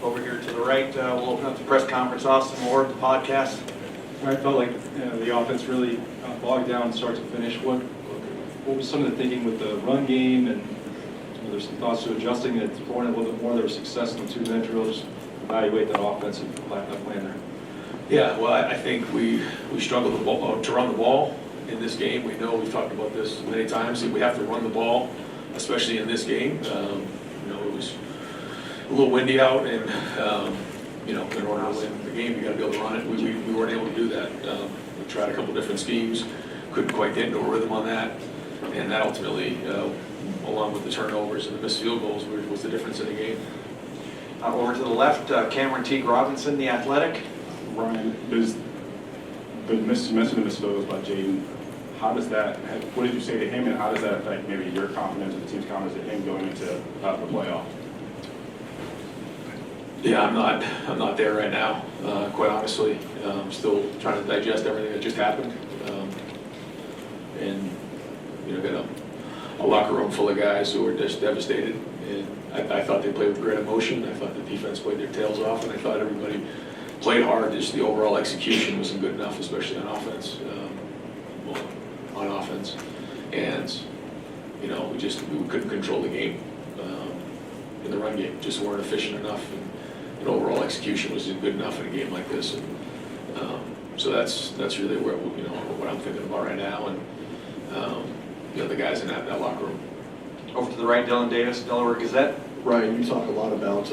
Over here to the right, we'll open up the press conference. Austin Moore, the podcast. I felt like the offense really bogged down start to finish. What was some of the thinking with the run game, and there's some thoughts to adjusting it, throwing it a little bit more? There was success in the 2-minute drill. Just evaluate that offensive plan there. Yeah, well, I think we struggled to run the ball in this game. We know we've talked about this many times that we have to run the ball, especially in this game. It was a little windy out, and in order to win the game, you got to be able to run it. We weren't able to do that. We tried a couple different schemes, couldn't quite get into a rhythm on that, and that ultimately, along with the turnovers and the missed field goals, was the difference in the game. Over to the left, Cameron Teague Robinson, the Athletic. Ryan, you mentioned the missed field goals by Jaden. How does that? What did you say to him, and how does that affect maybe your confidence or the team's confidence in him going into the playoff? Yeah, I'm not there right now, quite honestly. I'm still trying to digest everything that just happened. Got a locker room full of guys who were just devastated. And I thought they played with great emotion. I thought the defense played their tails off, and I thought everybody played hard. Just the overall execution wasn't good enough, especially on offense. And we couldn't control the game in the run game. Just weren't efficient enough. And overall execution wasn't good enough in a game like this, and so that's really where what I'm thinking about right now, and the guys in that locker room. Over to the right, Dylan Davis, Delaware Gazette. Ryan, you talk a lot about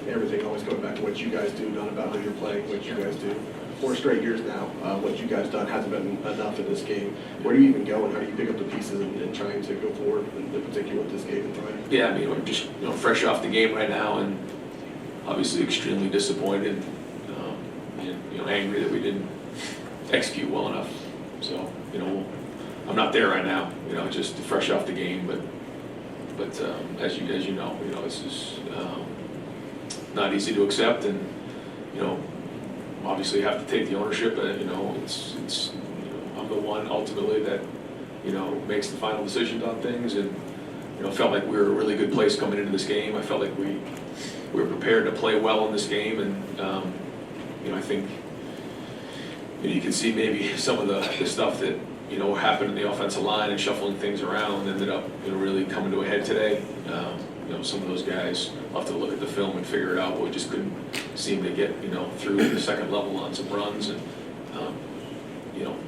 everything always going back to what you guys do, not about who you're playing, what you guys do. 4 straight years now, what you guys done hasn't been enough in this game. Where do you even go, and how do you pick up the pieces and trying to go forward, in particular with this game in mind? Yeah, I mean, we're just fresh off the game right now, and obviously extremely disappointed, and angry that we didn't execute well enough. So I'm not there right now. Just fresh off the game, but as you know, this is not easy to accept, and obviously you have to take the ownership. And it's I'm the one ultimately that makes the final decisions on things, and felt like we were in a really good place coming into this game. I felt like we were prepared to play well in this game, and I think you can see maybe some of the stuff that happened in the offensive line and shuffling things around ended up really coming to a head today. Some of those guys will have to look at the film and figure it out, but we just couldn't seem to get through the second level on some runs, and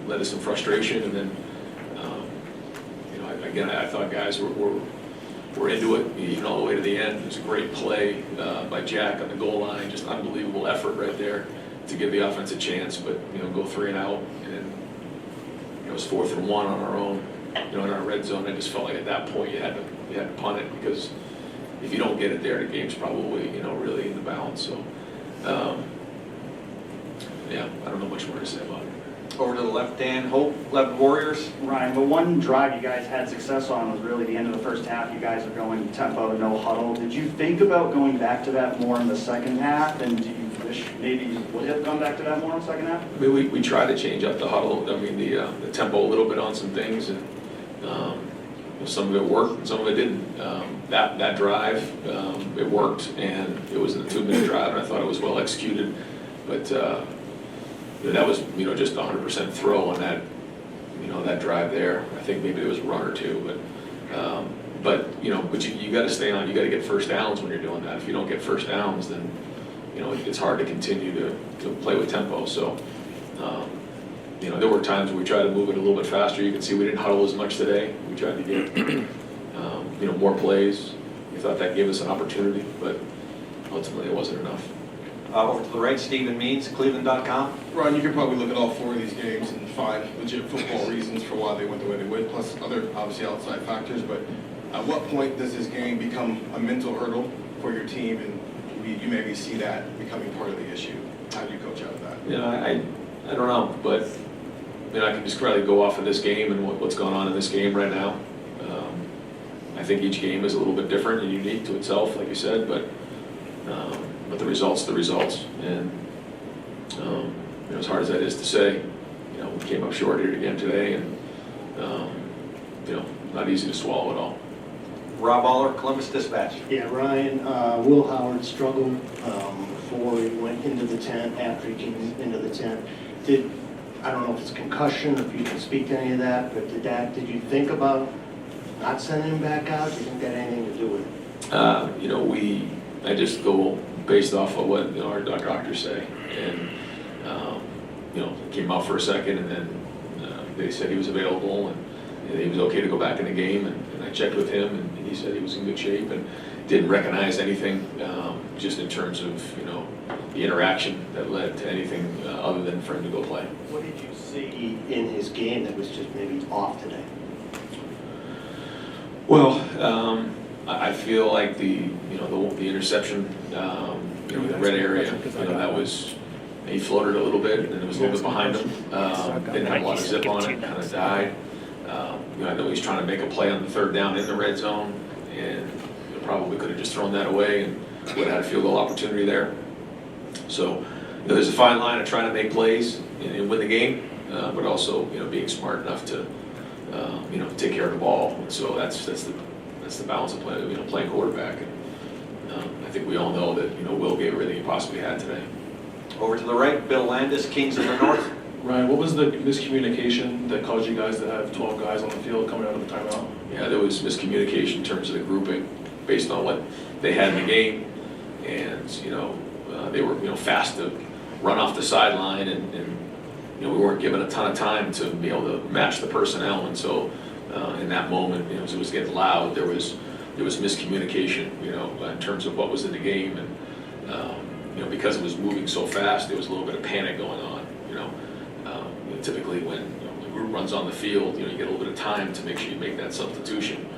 led to some frustration. And then again, I thought guys were into it, even all the way to the end. It was a great play by Jack on the goal line, just unbelievable effort right there to give the offense a chance, but go 3 and out, and then it was 4th and 1 on our own, in our red zone. I just felt like at that point you had to punt it, because if you don't get it there, the game's probably really in the balance. So I don't know much more to say about it. Over to the left, Dan Hope, 11 Warriors. Ryan, the one drive you guys had success on was really the end of the first half. You guys are going tempo to no huddle. Did you think about going back to that more in the second half? And do you wish maybe you would have gone back to that more in the second half? I mean, we tried to change up the huddle. I mean, the tempo a little bit on some things, and some of it worked and some of it didn't. That drive, it worked, and it was a 2-minute drive, and I thought it was well executed. But that was just 100% throw on that that drive there. I think maybe there was a run or two, but you got to stay on. You got to get first downs when you're doing that. If you don't get first downs, then it's hard to continue to play with tempo. So there were times where we tried to move it a little bit faster. You can see we didn't huddle as much today. We tried to get more plays. We thought that gave us an opportunity, but ultimately it wasn't enough. Over to the right, Stephen Means, Cleveland.com. Ron, you could probably look at all 4 of these games and find legit football reasons for why they went the way they went, plus other, obviously, outside factors. But at what point does this game become a mental hurdle for your team, and you maybe see that becoming part of the issue? How do you coach out of that? I don't know, but I can just probably go off of this game and what's going on in this game right now. I think each game is a little bit different and unique to itself, like you said, but the results, and as hard as that is to say, we came up short here again today, and not easy to swallow at all. Rob Aller, Columbus Dispatch. Yeah, Ryan, Will Howard struggled before he went into the tent, after he came into the tent. I don't know if it's concussion, if you can speak to any of that, but did you think about not sending him back out? Do you think that had anything to do with it? You know, I just go based off of what, you know, our doctors say. And, you know, came out for a second and then they said he was available and he was okay to go back in the game. And I checked with him and he said he was in good shape and didn't recognize anything, just in terms of, you know, the interaction that led to anything other than for him to go play. What did you see in his game that was just maybe off today? Well, I feel like the interception, you know, in the red area, you know, that was, he floated a little bit and it was a little bit behind him. Didn't have a lot of zip on it, kind of died. You know, I know he's trying to make a play on the third down in the red zone and probably could have just thrown that away and would have had a field goal opportunity there. So, you know, there's a fine line of trying to make plays and win the game, but also, you know, being smart enough to, you know, take care of the ball. And so that's the balance of playing, you know, playing quarterback. And I think we all know that, you know, Will gave everything he possibly had today. Over to the right, Bill Landis, Kings of the North. Ryan, what was the miscommunication that caused you guys to have 12 guys on the field coming out of the timeout? Yeah, there was miscommunication in terms of the grouping based on what they had in the game. And, you know, they were, you know, fast to run off the sideline and you know, we weren't given a ton of time to be able to match the personnel. And so in that moment, you know, as it was getting loud, there was miscommunication, you know, in terms of what was in the game. And, you know, because it was moving so fast, there was a little bit of panic going on, you know. Typically when, you know, the group runs on the field, you know, you get a little bit of time to make sure you make that substitution,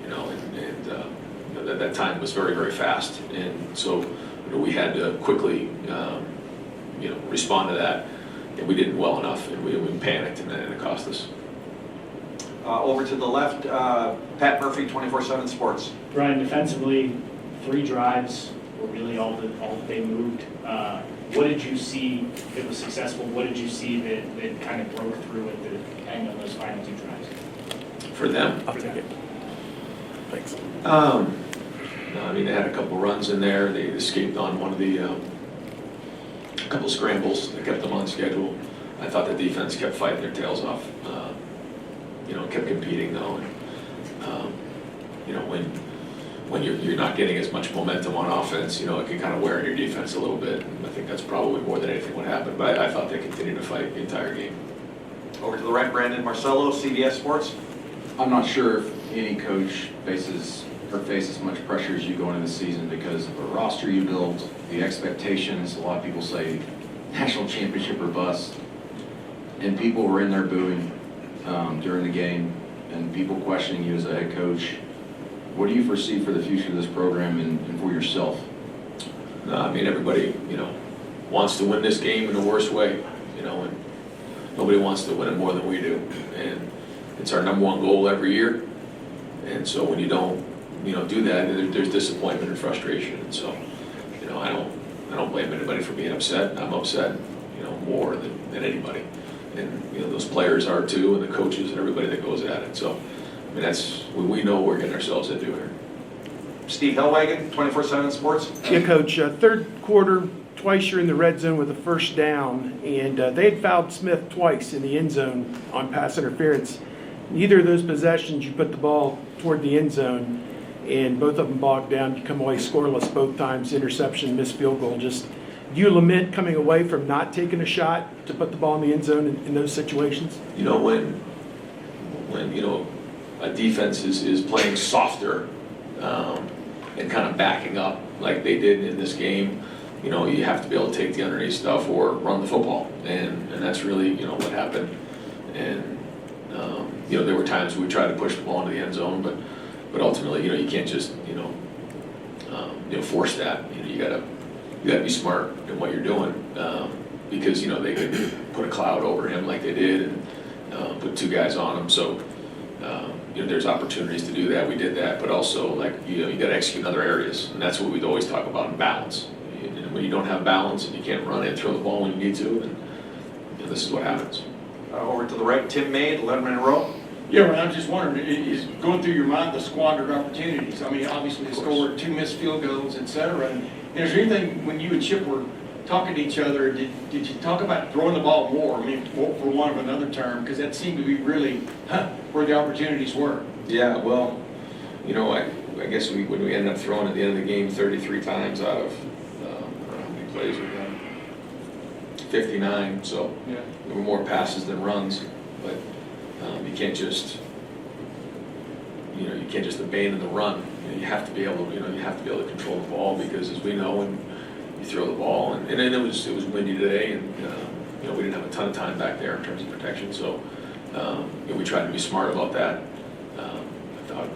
you know, and you know, that time was very, very fast. And so, you know, we had to quickly, you know, respond to that. And we didn't well enough, and we panicked, and it cost us. Over to the left, Pat Murphy, 24/7 Sports. Ryan, defensively, 3 drives were really all that they moved. What did you see that was successful? What did you see that kind of broke through at the end of those final 2 drives? For them? For them. Thanks. No, I mean, they had a couple runs in there. They escaped on one of the couple scrambles that kept them on schedule. I thought the defense kept fighting their tails off. You know, kept competing though. And, you know, when you're not getting as much momentum on offense, you know, it can kind of wear on your defense a little bit. And I think that's probably more than anything what happened. But I thought they continued to fight the entire game. Over to the right, Brandon Marcello, CBS Sports. I'm not sure if any coach faces much pressure as you go into the season because of the roster you build, the expectations. A lot of people say national championship or bust, and people were in there booing during the game, and people questioning you as a head coach. What do you foresee for the future of this program and for yourself? No, I mean, everybody, you know, wants to win this game in the worst way, you know, and nobody wants to win it more than we do. And it's our #1 goal every year. And so when you don't, you know, do that, there's disappointment and frustration. And so, you know, I don't blame anybody for being upset. I'm upset, you know, more than anybody. And, you know, those players are too, and the coaches and everybody that goes at it. So, I mean, we know what we're getting ourselves into here. Steve Hellwagen, 24/7 Sports. Yeah, Coach, third quarter, twice you're in the red zone with a first down, and they had fouled Smith twice in the end zone on pass interference. Neither of those possessions, you put the ball toward the end zone, and both of them bogged down. You come away scoreless both times, interception, missed field goal. Just, do you lament coming away from not taking a shot to put the ball in the end zone in those situations? You know, when you know, a defense is playing softer and kind of backing up like they did in this game, you know, you have to be able to take the underneath stuff or run the football. And that's really, you know, what happened. And, you know, there were times we tried to push the ball into the end zone, but ultimately, you know, you can't just, you know, force that. You know, you gotta be smart in what you're doing because, you know, they could put a cloud over him like they did and put 2 guys on him. So, you know, there's opportunities to do that. We did that, but also, like, you know, you got to execute in other areas, and that's what we'd always talk about in balance. And when you don't have balance and you can't run and throw the ball when you need to, then, you know, this is what happens. Over to the right, Tim Maid, Letterman and Row. Yeah, well, I'm just wondering, is going through your mind the squandered opportunities? I mean, obviously they scored 2 missed field goals, et cetera. And is there anything, when you and Chip were talking to each other, did you talk about throwing the ball more? I mean, for want of another term, because that seemed to be really where the opportunities were. Yeah, well, you know, I guess when we ended up throwing at the end of the game 33 times out of, I don't know how many plays we had, 59, so Yeah. there were more passes than runs, but you can't just, you can't just abandon the run. You have to be able to, you have to be able to control the ball, because as we know, when you throw the ball, and it was windy today, and we didn't have a ton of time back there in terms of protection, so we tried to be smart about that. I thought,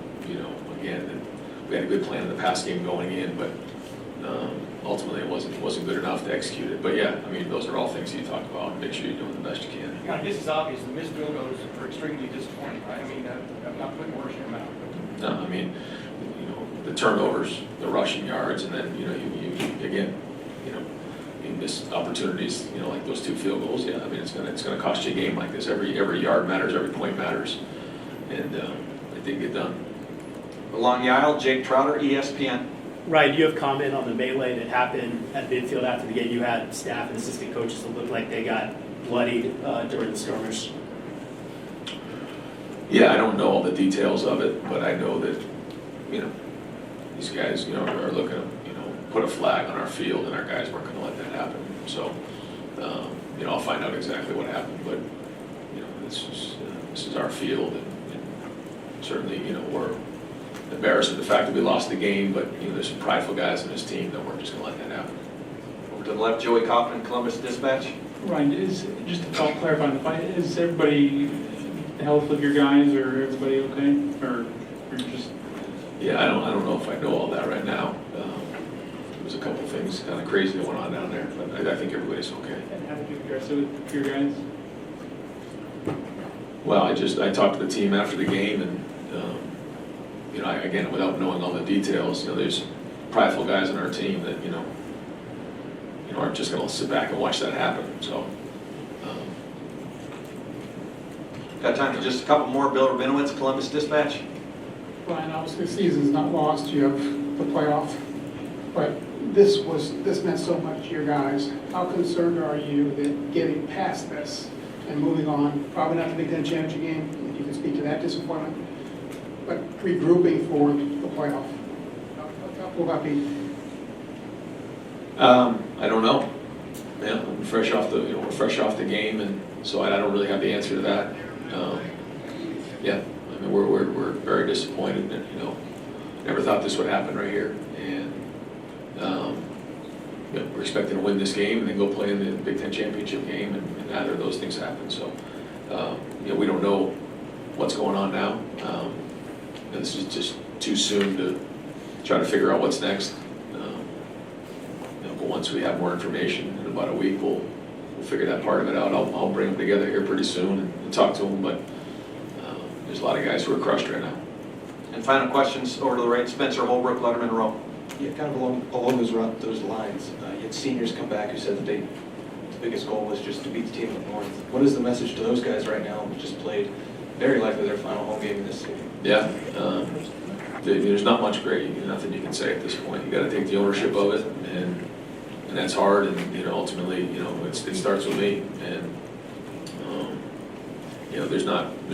again, that we had a good plan in the pass game going in, but ultimately it wasn't good enough to execute it. But yeah, I mean, those are all things you talk about, and make sure you're doing the best you can. Yeah, this is obvious. The missed field goals are extremely disappointing, right? I mean, I'm not putting words in your mouth. No, I mean, the turnovers, the rushing yards, and then, you miss opportunities, like those 2 field goals. Yeah, I mean, it's gonna cost you a game like this. Every yard matters, every point matters, and it didn't get done. Along the aisle, Jake Trotter, ESPN. Ryan, do you have comment on the melee that happened at midfield after the game? You had staff and assistant coaches that looked like they got bloodied during the skirmish. Yeah, I don't know all the details of it, but I know that, these guys, are looking to, put a flag on our field, and our guys weren't going to let that happen. So, I'll find out exactly what happened, but, this is our field, and certainly, we're embarrassed at the fact that we lost the game, but, there's some prideful guys in this team that weren't just going to let that happen. Over to the left, Joey Kaufman, Columbus Dispatch. Ryan, just to help clarify the fight, is everybody, the health of your guys, or everybody okay? Or just... Yeah, I don't know if I know all that right now. There was a couple of things kind of crazy that went on down there, but I think everybody's okay. And how did you address it with your guys? Well, I talked to the team after the game, and again, without knowing all the details, there's prideful guys on our team that aren't just going to sit back and watch that happen. So, Got time for just a couple more. Bill Rabinowitz, Columbus Dispatch. Ryan, obviously the season's not lost. You have the playoff, but this meant so much to your guys. How concerned are you that getting past this and moving on, probably not the Big Ten championship game, if you can speak to that disappointment, but regrouping for the playoff? Will that be? I don't know. Yeah, we're fresh off the game, and so I don't really have the answer to that. Yeah, I mean, we're very disappointed, and never thought this would happen right here, and we're expecting to win this game and then go play in the Big Ten championship game, and neither of those things happen. So, we don't know what's going on now. This is just too soon to try to figure out what's next. But once we have more information in about a week, we'll figure that part of it out. I'll bring them together here pretty soon and talk to them. But there's a lot of guys who are crushed right now. And final questions over to the right, Spencer Holbrook, Letterman Row. Yeah, kind of along those lines. You had seniors come back who said that the biggest goal was just to beat the team up north. What is the message to those guys right now who just played very likely their final home game in this season? Yeah, there's not much nothing you can say at this point. You got to take the ownership of it, and that's hard. And ultimately, it starts with me. And there's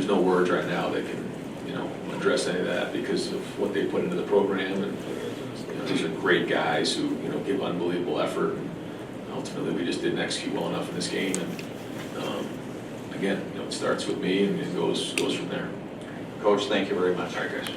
no words right now that can address any of that because of what they put into the program. And these are great guys who give unbelievable effort. And ultimately, we just didn't execute well enough in this game. And again, it starts with me and it goes from there. Coach, thank you very much. All right, guys.